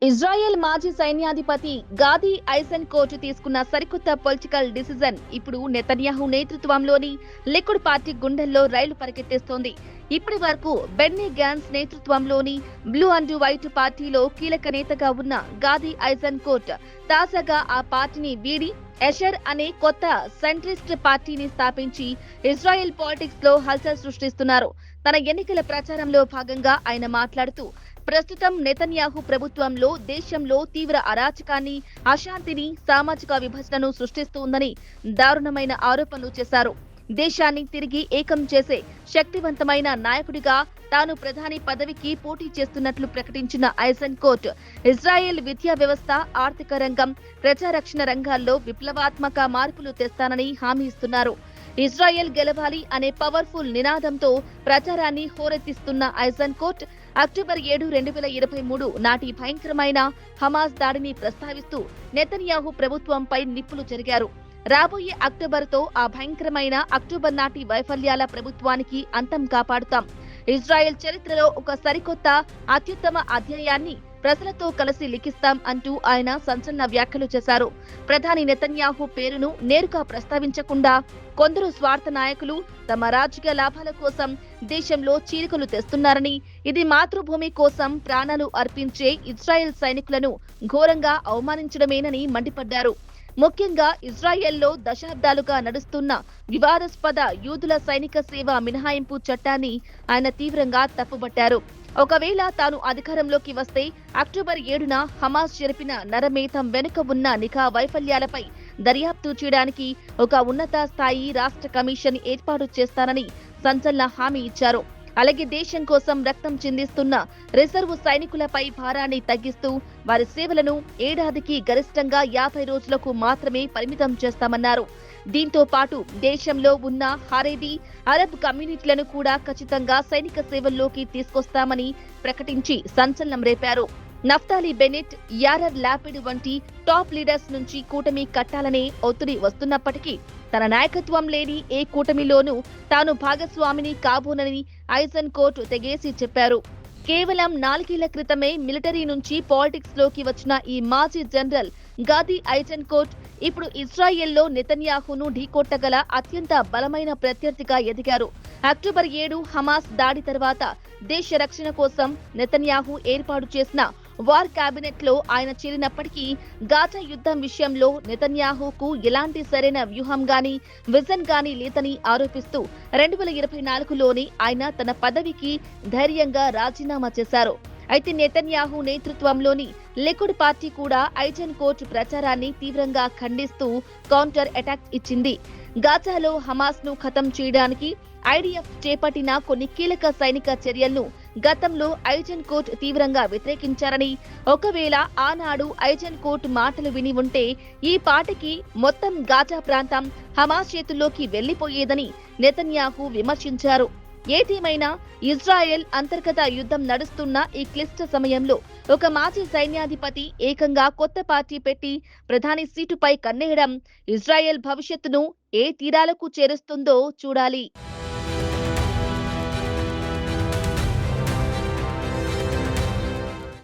Israel మాజీ సైన్యాధిపతి Gadi ఐసెన్కోట్ తీసుకున్న సరికొత్త పొలిటికల్ డిసిజన్ ఇప్పుడు నెతన్యాహు నేతృత్వంలోని లికుడ్ పార్టీ గుండెల్లో రైలు పరిగెత్తేస్తోంది. ఇప్పటి వరకు బెన్నీ గ్యాన్స్ నేతృత్వంలోని బ్లూ అండ్ వైట్ పార్టీలో కీలక నేతగా ఉన్న గాదీ ఐసెన్కోట్ తాజాగా ఆ పార్టీని వీడి ఎషర్ అనే కొత్త సెంట్రిస్ట్ పార్టీని స్థాపించి ఇజ్రాయెల్ పాలిటిక్స్ లో హల్చల్ సృష్టిస్తున్నారు. తన ఎన్నికల ప్రచారంలో భాగంగా ఆయన మాట్లాడుతూ ప్రస్తుతం నెతన్యాహు ప్రభుత్వంలో దేశంలో తీవ్ర అరాచకాన్ని, అశాంతిని, సామాజిక విభజనను సృష్టిస్తోందని దారుణమైన ఆరోపణలు చేశారు. దేశాన్ని తిరిగి ఏకం చేసే శక్తివంతమైన నాయకుడిగా తాను ప్రధాని పదవికి పోటీ చేస్తున్నట్లు ప్రకటించిన ఐసెన్కోట్ ఇజ్రాయెల్ విద్యా వ్యవస్థ, ఆర్థిక రంగం, ప్రజారక్షణ రంగాల్లో విప్లవాత్మక మార్పులు తెస్తానని హామీ ఇస్తున్నారు. ఇజ్రాయెల్ గెలవాలి అనే పవర్ఫుల్ నినాదంతో ప్రచారాన్ని హోరెత్తిస్తున్న ఐసెన్కోట్ అక్టోబర్ 7, 2023 నాటి భయంకరమైన హమాస్ దాడిని ప్రస్తావిస్తూ నెతన్యాహు ప్రభుత్వంపై నిప్పులు చెరిగారు. రాబోయే అక్టోబర్తో ఆ భయంకరమైన అక్టోబర్ నాటి వైఫల్యాల ప్రభుత్వానికి అంతం కాపాడుతాం. ఇజ్రాయెల్ చరిత్రలో ఒక సరికొత్త అత్యుత్తమ అధ్యాయాన్ని ప్రజలతో కలిసి లిఖిస్తాం అంటూ ఆయన సంచలన వ్యాఖ్యలు చేశారు. ప్రధాని నెతన్యాహు పేరును నేరుగా ప్రస్తావించకుండా కొందరు స్వార్థ నాయకులు తమ రాజకీయ లాభాల కోసం దేశంలో చీలికలు తెస్తున్నారని, ఇది మాతృభూమి కోసం ప్రాణాలు అర్పించే ఇజ్రాయెల్ సైనికులను ఘోరంగా అవమానించడమేనని మండిపడ్డారు. ముఖ్యంగా ఇజ్రాయెల్లో దశాబ్దాలుగా నడుస్తున్న వివాదాస్పద యూదుల సైనిక సేవ మినహాయింపు చట్టాన్ని ఆయన తీవ్రంగా తప్పుబట్టారు. ఒకవేళ తాను అధికారంలోకి వస్తే అక్టోబర్ 7న హమాస్ జరిపిన నరమేధం వెనుక ఉన్న నిఘా వైఫల్యాలపై దర్యాప్తు చేయడానికి ఒక ఉన్నత స్థాయి రాష్ట్ర కమిషన్ ఏర్పాటు చేస్తానని సంచలన హామీ ఇచ్చారు. అలాగే దేశం కోసం రక్తం చిందిస్తున్న రిజర్వు సైనికులపై భారాన్ని తగ్గిస్తూ వారి సేవలను ఏడాదికి గరిష్టంగా 50 రోజులకు మాత్రమే పరిమితం చేస్తామన్నారు. దీంతో పాటు దేశంలో ఉన్న హారేదీ, అరబ్ కమ్యూనిటీలను కూడా ఖచ్చితంగా సైనిక సేవల్లోకి తీసుకొస్తామని ప్రకటించి సంచలనం రేపారు. నఫ్తాలి బెనెట్, యారర్ లాపిడ్ వంటి టాప్ లీడర్స్ నుంచి కూటమి కట్టాలనే ఒత్తిడి వస్తున్నప్పటికీ తన నాయకత్వం లేని ఏ కూటమిలోనూ తాను భాగస్వామిని కాబోనని ఐసెన్కోట్ తెగేసి చెప్పారు. కేవలం 4 ఏళ్ల క్రితమే మిలిటరీ నుంచి పాలిటిక్స్ లోకి వచ్చిన ఈ మాజీ జనరల్ గాదీ ఐసెన్కోట్ ఇప్పుడు ఇజ్రాయెల్లో నెతన్యాహును ఢీకొట్టగల అత్యంత బలమైన ప్రత్యర్థిగా ఎదిగారు. అక్టోబర్ 7 హమాస్ దాడి తర్వాత దేశ రక్షణ కోసం నెతన్యాహు ఏర్పాటు చేసిన వార్ కేబినెట్ లో ఆయన చేరినప్పటికీ గాజా యుద్ధం విషయంలో నెతన్యాహుకు ఎలాంటి సరైన వ్యూహం గాని, విజన్ గాని లేదని ఆరోపిస్తూ 2024లోనే ఆయన తన పదవికి ధైర్యంగా రాజీనామా చేశారు. అయితే నెతన్యాహు నేతృత్వంలోని లికుడ్ పార్టీ కూడా ఐసెన్కోట్ ప్రచారాన్ని తీవ్రంగా ఖండిస్తూ కౌంటర్ అటాక్ ఇచ్చింది. గాజాలో హమాస్ ను ఖతం చేయడానికి ఐడిఎఫ్ చేపట్టిన కొన్ని కీలక సైనిక చర్యలను గతంలో ఐసెన్కోట్ తీవ్రంగా వ్యతిరేకించారని, ఒకవేళ ఆనాడు ఐసెన్కోట్ మాటలు విని ఉంటే ఈ పార్టీకి మొత్తం గాజా ప్రాంతం హమాస్ చేతుల్లోకి వెళ్లిపోయేదని నెతన్యాహు విమర్శించారు. ఏదేమైనా ఇజ్రాయెల్ అంతర్గత యుద్ధం నడుస్తున్న ఈ క్లిష్ట సమయంలో ఒక మాజీ సైన్యాధిపతి ఏకంగా కొత్త పార్టీ పెట్టి ప్రధాని సీటుపై కన్నేయడం ఇజ్రాయెల్ భవిష్యత్తును ఏ తీరాలకు చేరుస్తుందో చూడాలి.